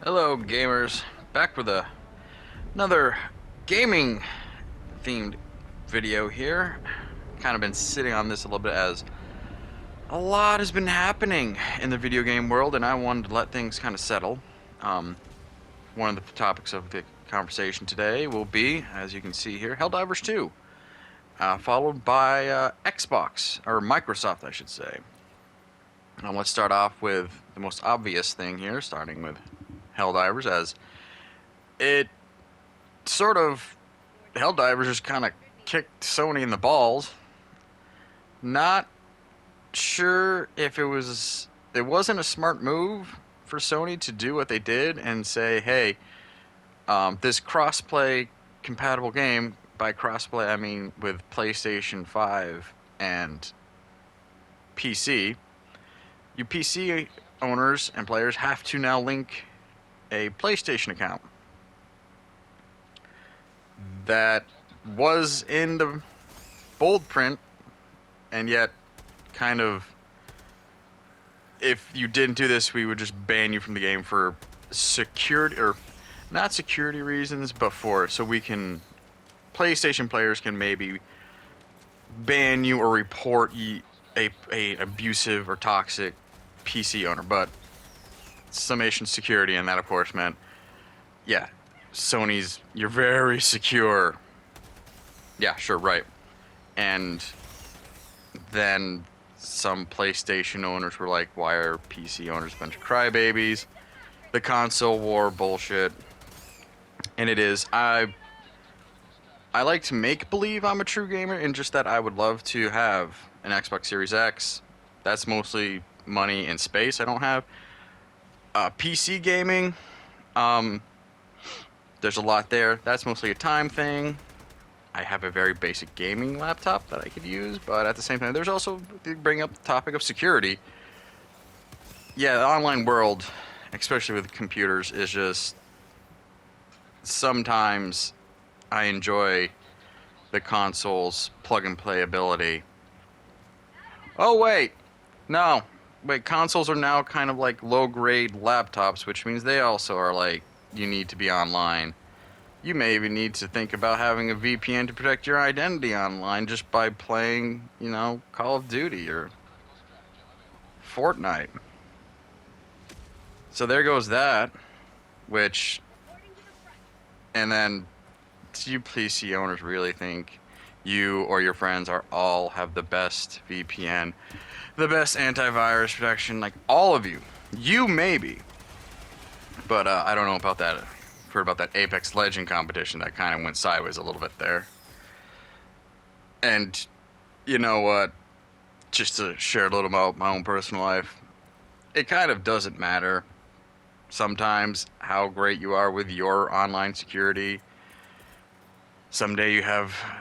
Hello, gamers. Back with another gaming themed video here. Kind of been sitting on this a little bit as a lot has been happening in the video game world, and I wanted to let things kind of settle. Um, One of the topics of the conversation today will be, as you can see here, Helldivers 2, followed by Xbox, or Microsoft, I should say. Let's start off with the most obvious thing here, starting with Helldivers, as it sort of Helldivers just kind of kicked Sony in the balls. Not sure if it wasn't a smart move for Sony to do what they did and say, hey, this crossplay compatible game, by crossplay I mean with PlayStation 5 and PC, you PC owners and players have to now link a PlayStation account. That was in the bold print, and yet kind of, if you didn't do this, we would just ban you from the game for security, or not security reasons, but so we can, PlayStation players can maybe ban you or report a abusive or toxic PC owner. But summation security, and that of course meant, yeah, Sony's, you're very secure. Yeah, sure, right. And then some PlayStation owners were like, why are PC owners a bunch of crybabies? The console war bullshit. And it is. I like to make believe I'm a true gamer, and just that I would love to have an Xbox Series X. That's mostly money and space I don't have. PC gaming, there's a lot there. That's mostly a time thing. I have a very basic gaming laptop that I could use, but at the same time, there's also, bring up the topic of security. Yeah, the online world, especially with computers, is just, sometimes I enjoy the console's plug and play ability. Oh wait, no, wait, consoles are now kind of like low grade laptops, which means they also are like, you need to be online. You may even need to think about having a VPN to protect your identity online just by playing, Call of Duty or Fortnite. So there goes that, which, and then, do you PC owners really think you or your friends have the best VPN, the best antivirus protection? Like, all of you. You maybe. But I don't know about that. Heard about that Apex Legend competition that kind of went sideways a little bit there. And you know what? Just to share a little about my own personal life, it kind of doesn't matter sometimes how great you are with your online security. Someday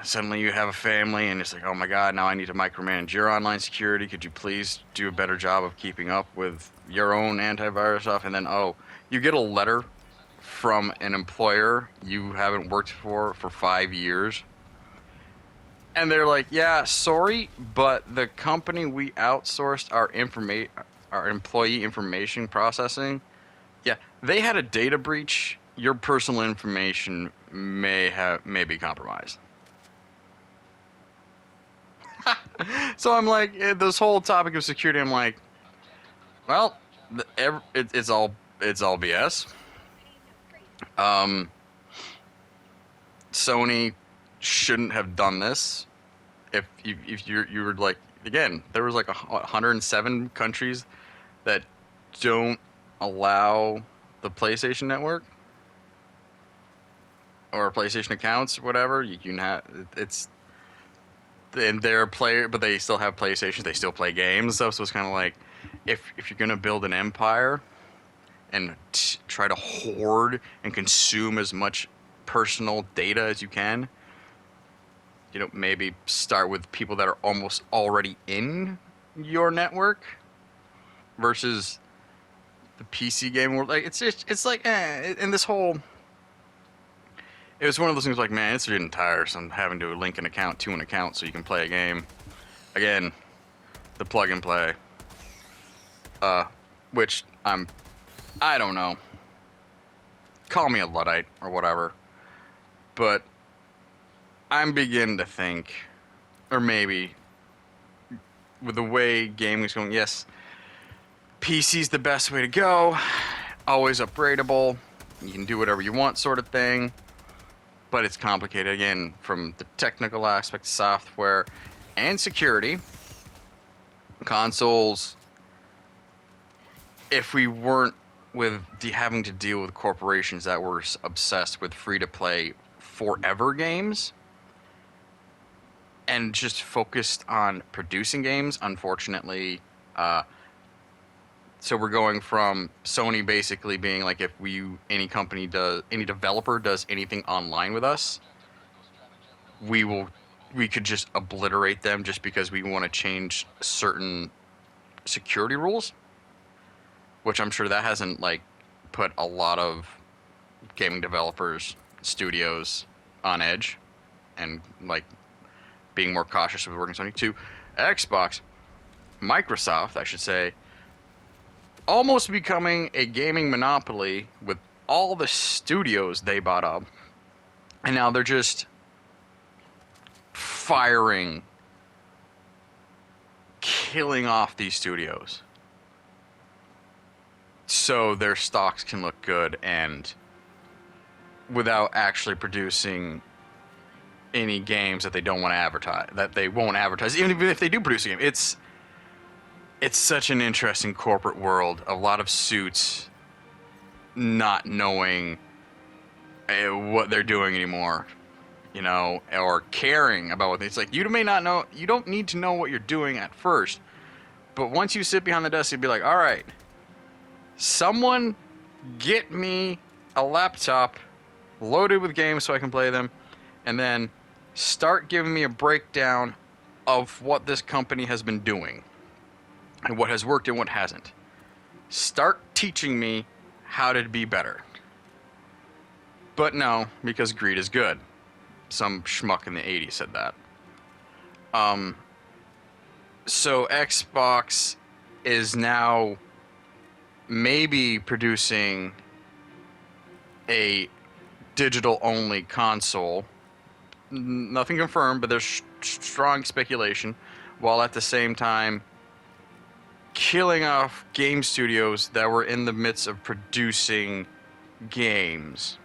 suddenly you have a family, and it's like, oh my god, now I need to micromanage your online security. Could you please do a better job of keeping up with your own antivirus stuff? And then, oh, you get a letter from an employer you haven't worked for 5 years, and they're like, yeah, sorry, but the company we outsourced our employee information processing, yeah, they had a data breach. Your personal information may be compromised. So I'm like, this whole topic of security, I'm like, well, it's all BS. Sony shouldn't have done this. If you were like, again, there was like 107 countries that don't allow the PlayStation Network or PlayStation accounts, or whatever. You can have, it's, and they're a player, but they still have PlayStations. They still play games and stuff. So it's kind of like, if you're gonna build an empire and try to hoard and consume as much personal data as you can, maybe start with people that are almost already in your network versus the PC game world. Like, it's like, and this whole, it was one of those things like, man, it's getting tiresome having to link an account to an account so you can play a game. Again, the plug and play. Which I don't know. call me a Luddite or whatever, but I'm beginning to think, or maybe with the way gaming's going, yes, PC's the best way to go, always upgradable, you can do whatever you want sort of thing, but it's complicated again from the technical aspect, software, and security. Consoles, if we weren't with having to deal with corporations that were obsessed with free-to-play forever games and just focused on producing games, unfortunately, so we're going from Sony basically being like, if any developer does anything online with us, we could just obliterate them just because we want to change certain security rules, which I'm sure that hasn't like put a lot of gaming developers, studios on edge and like being more cautious with working with Sony. To Xbox, Microsoft, I should say, almost becoming a gaming monopoly with all the studios they bought up, and now they're just killing off these studios so their stocks can look good and without actually producing any games that they don't want to advertise, that they won't advertise, even if they do produce a game. It's such an interesting corporate world. A lot of suits not knowing what they're doing anymore, you know, or caring about what it's like. You may not know. You don't need to know what you're doing at first, but once you sit behind the desk, you'd be like, all right, someone get me a laptop loaded with games so I can play them, and then start giving me a breakdown of what this company has been doing and what has worked and what hasn't. Start teaching me how to be better. But no, because greed is good. Some schmuck in the 80s said that. So Xbox is now maybe producing a digital-only console. Nothing confirmed, but there's strong speculation, while at the same time killing off game studios that were in the midst of producing games.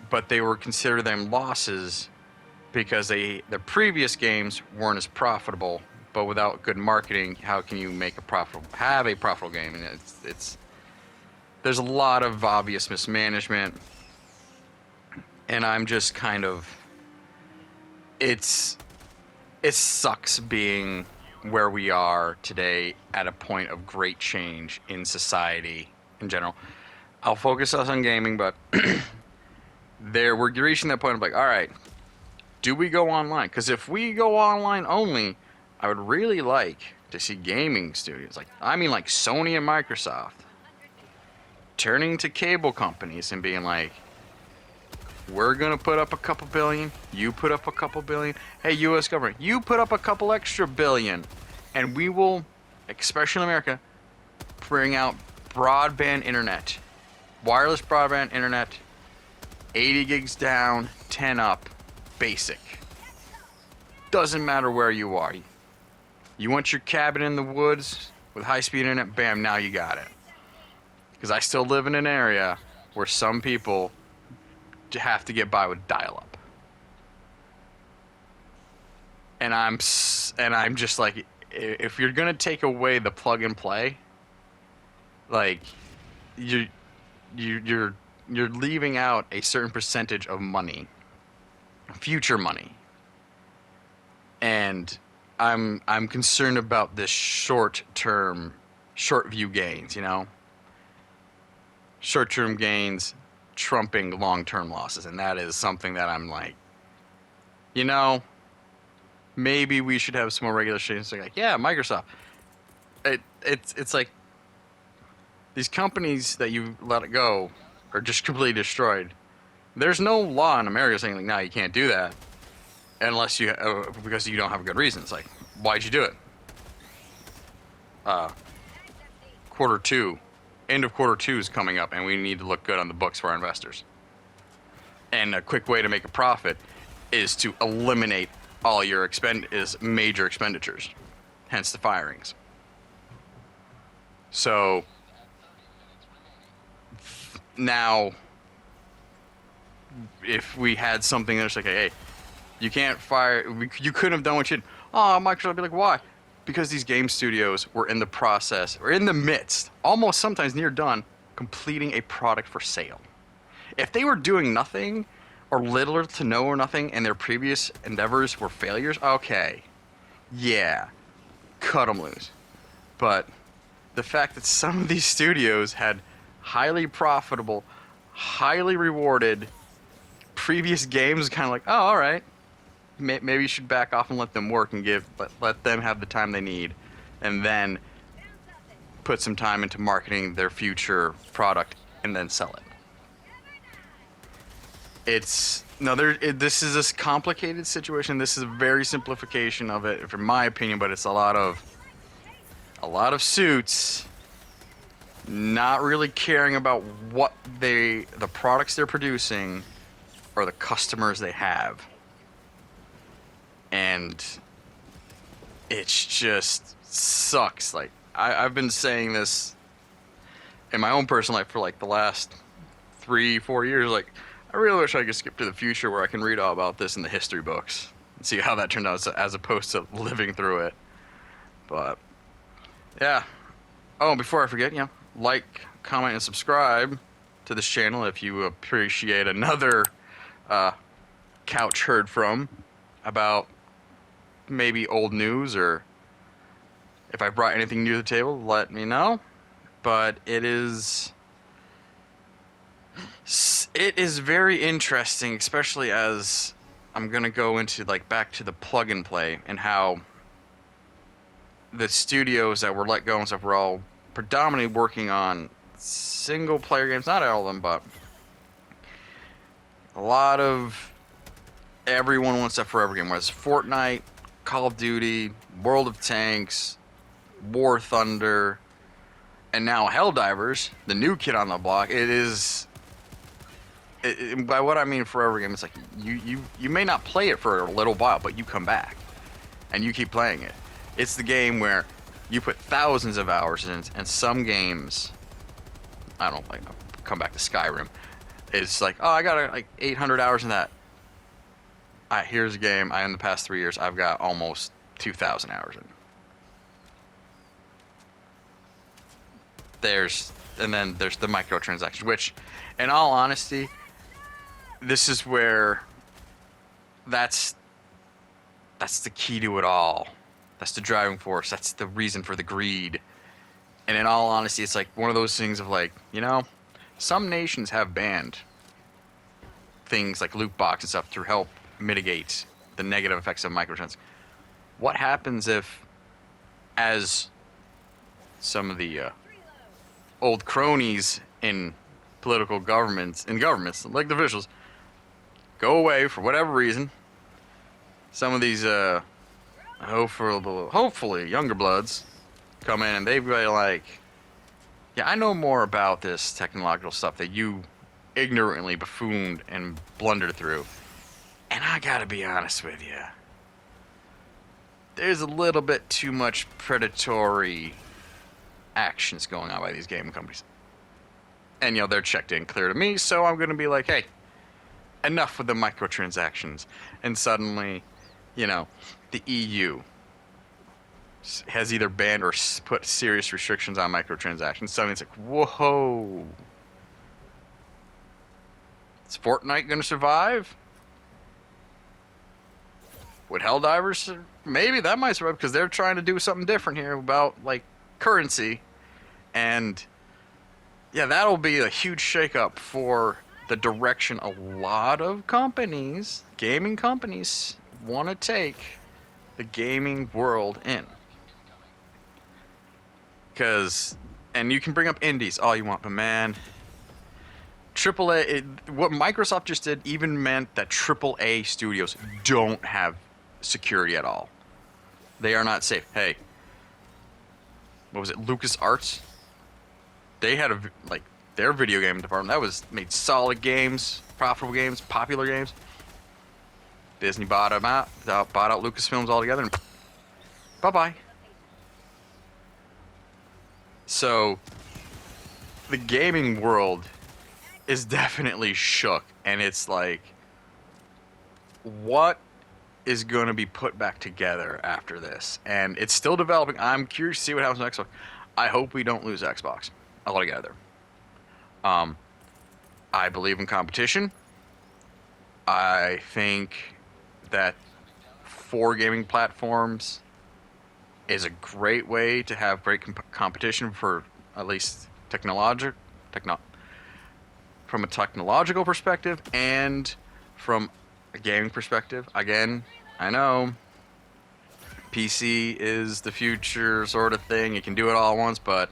But they were considered them losses because the previous games weren't as profitable. But without good marketing, how can you make have a profitable game? And there's a lot of obvious mismanagement, and I'm just kind of, it sucks being where we are today at a point of great change in society in general. I'll focus us on gaming, but we're reaching that point of like, all right, do we go online? Because if we go online only, I would really like to see gaming studios, like Sony and Microsoft, turning to cable companies and being like, we're going to put up a couple billion, you put up a couple billion, hey, U.S. government, you put up a couple extra billion, and we will, especially in America, bring out broadband internet, wireless broadband internet, 80 gigs down, 10 up, basic. Doesn't matter where you are. You want your cabin in the woods with high-speed internet, bam, now you got it. Because I still live in an area where some people have to get by with dial-up. And I'm just like, if you're gonna take away the plug and play, like you're leaving out a certain percentage of money, future money, and I'm concerned about this short view gains, you know, short-term gains trumping long-term losses, and that is something that I'm like, you know, maybe we should have some more regulations. Like, yeah, Microsoft. It's like these companies that you let it go are just completely destroyed. There's no law in America saying like, no, you can't do that unless because you don't have good reasons. Like, why'd you do it? Quarter 2, end of quarter 2 is coming up, and we need to look good on the books for our investors. And a quick way to make a profit is to eliminate all your major expenditures, hence the firings. So now, if we had something that's like, hey, you can't fire, you couldn't have done what you did. Oh, Microsoft would be like, why? Because these game studios were in the process, or in the midst, almost sometimes near done, completing a product for sale. If they were doing nothing, or little to no or nothing, and their previous endeavors were failures, okay, yeah, cut them loose. But the fact that some of these studios had highly profitable, highly rewarded previous games, kind of like, oh, all right, maybe you should back off and let them work and let them have the time they need, and then put some time into marketing their future product and then sell it. This is a complicated situation. This is a very simplification of it, from my opinion, but it's a lot of suits not really caring about what the products they're producing or the customers they have. And it just sucks. Like, I've been saying this in my own personal life for like the last 3-4 years. Like, I really wish I could skip to the future where I can read all about this in the history books and see how that turned out, as opposed to living through it. But yeah. Oh, before I forget, like, comment, and subscribe to this channel if you appreciate another couch heard from about maybe old news, or if I brought anything new to the table, let me know. But it is very interesting, especially as I'm gonna go into back to the plug and play, and how the studios that were let go and stuff were all predominantly working on single player games. Not all of them, but a lot of everyone wants that forever game. Whereas Fortnite, Call of Duty, World of Tanks, War Thunder, and now Helldivers, the new kid on the block. By what I mean forever game, it's like you may not play it for a little while, but you come back and you keep playing it. It's the game where you put thousands of hours in, and some games, I don't like, come back to Skyrim. It's like, oh, I got like 800 hours in that. Here's a game. In the past 3 years, I've got almost 2,000 hours in. Then there's the microtransactions, which, in all honesty, this is where that's the key to it all. That's the driving force. That's the reason for the greed. And in all honesty, it's like one of those things of like, some nations have banned things like loot box and stuff to help mitigate the negative effects of microtransactions. What happens if, as some of the old cronies in governments, like the officials, go away for whatever reason, some of these hopefully younger bloods come in and they be like, yeah, I know more about this technological stuff that you ignorantly buffooned and blundered through. And I gotta be honest with you, there's a little bit too much predatory actions going on by these gaming companies. And, they're checked in clear to me, so I'm gonna be like, hey, enough with the microtransactions. And suddenly, the EU has either banned or put serious restrictions on microtransactions. Suddenly it's like, whoa. Is Fortnite going to survive? Would Helldivers? Maybe that might survive, because they're trying to do something different here about, currency. And, yeah, that'll be a huge shakeup for the direction a lot of companies, gaming companies, want to take the gaming world in. And you can bring up indies all you want, but man, AAA, what Microsoft just did even meant that AAA studios don't have security at all. They are not safe. Hey, what was it, LucasArts? they had a like their video game department that was made solid games, profitable games, popular games. Disney bought them out, bought out Lucasfilms altogether, and bye bye. So the gaming world is definitely shook, and it's like, what is going to be put back together after this? And it's still developing. I'm curious to see what happens with Xbox. I hope we don't lose Xbox altogether. Um, I believe in competition. I think that for gaming platforms is a great way to have great competition for at least from a technological perspective and from a gaming perspective. Again, I know PC is the future sort of thing. You can do it all at once, but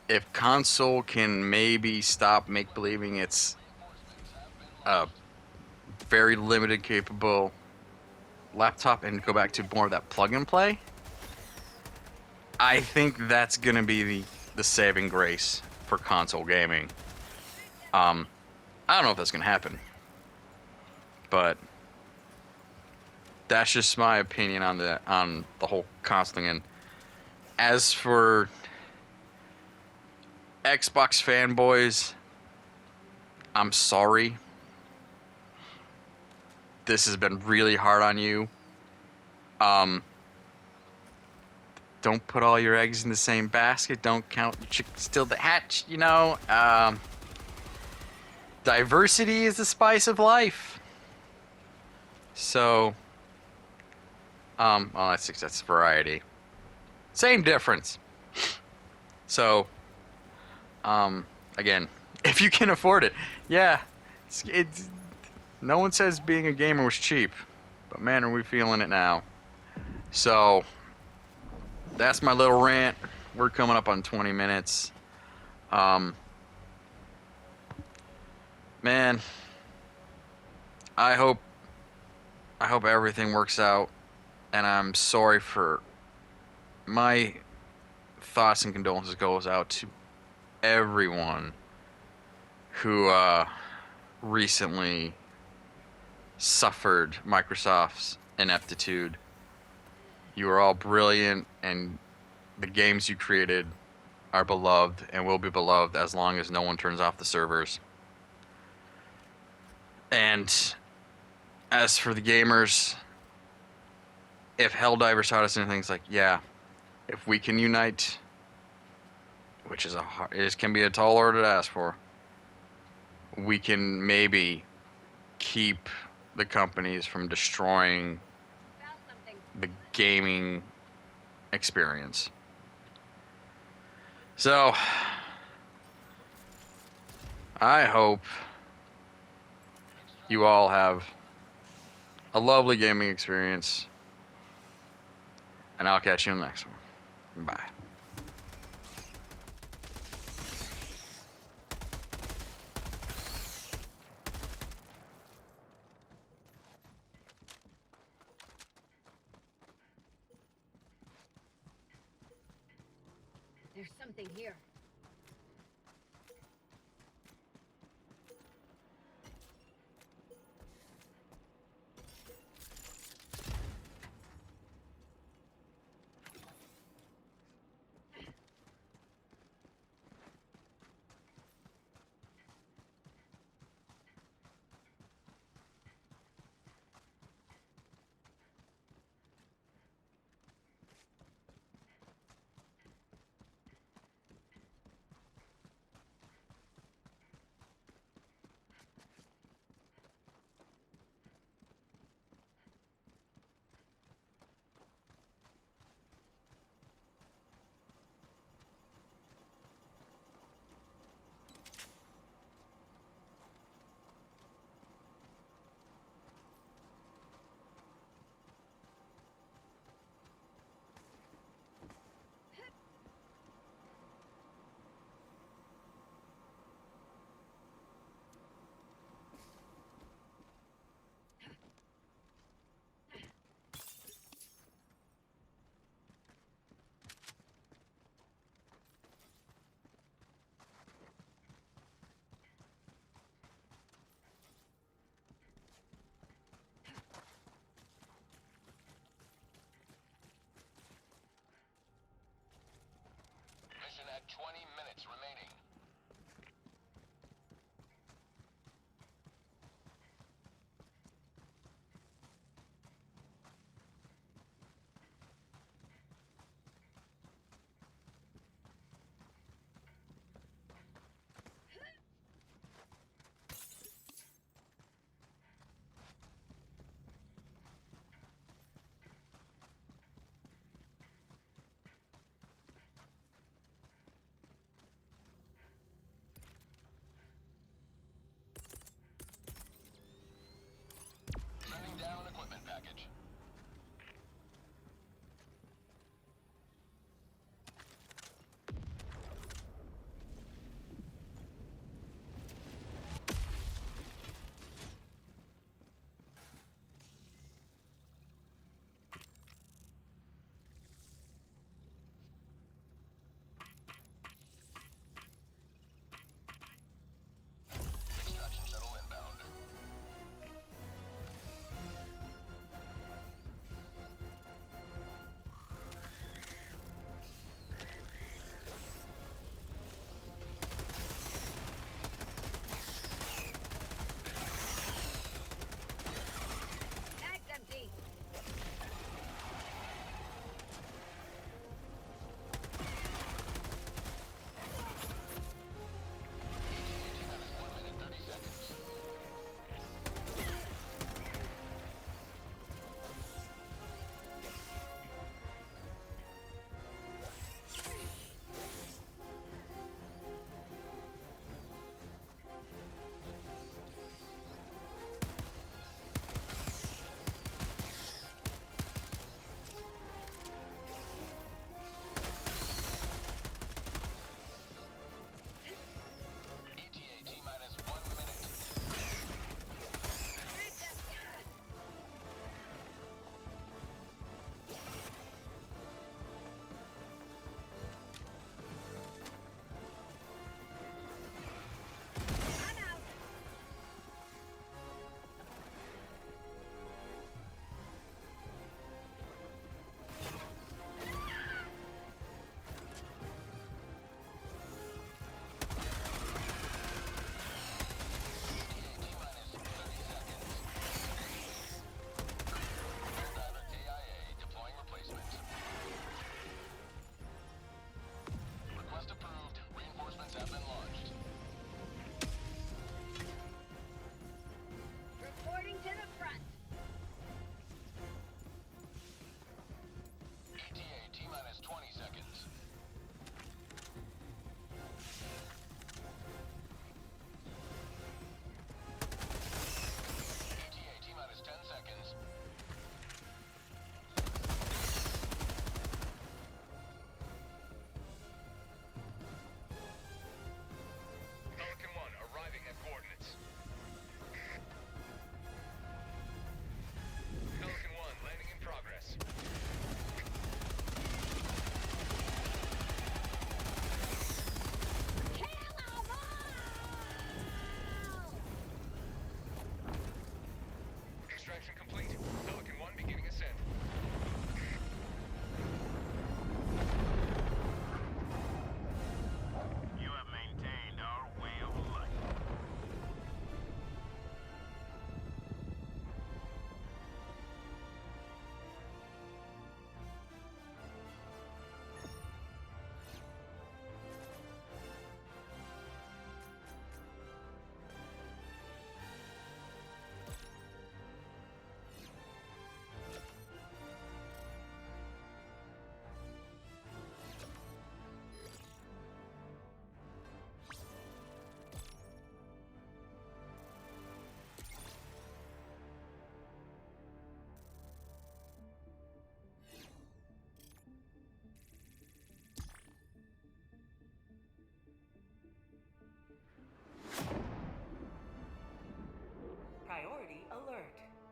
if console can maybe stop make believing it's a very limited capable laptop and go back to more of that plug and play, I think that's gonna be the saving grace for console gaming. I don't know if that's gonna happen, but that's just my opinion on the whole console thing. And as for Xbox fanboys, I'm sorry. This has been really hard on you. Don't put all your eggs in the same basket. Don't count your chickens till they hatch, you know. Diversity is the spice of life. So, well, that's variety. Same difference. So, again, if you can afford it, yeah, it's no one says being a gamer was cheap, but man, are we feeling it now. So, that's my little rant. We're coming up on 20 minutes. Man, I hope everything works out, and I'm sorry for my thoughts and condolences goes out to everyone who recently suffered Microsoft's ineptitude. You are all brilliant, and the games you created are beloved and will be beloved as long as no one turns off the servers. And as for the gamers, if Helldivers taught us anything, it's like, yeah, if we can unite, which is it can be a tall order to ask for, we can maybe keep the companies from destroying the gaming experience. So, I hope you all have a lovely gaming experience, and I'll catch you in the next one. Bye. There's something here.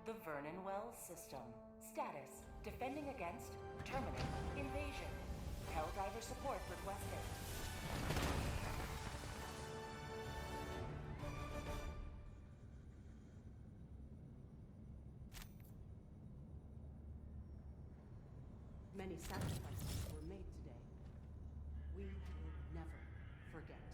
The Vernon Wells system. Status: defending against, terminate, invasion. Helldriver support requested. Many sacrifices were made today. We will never forget.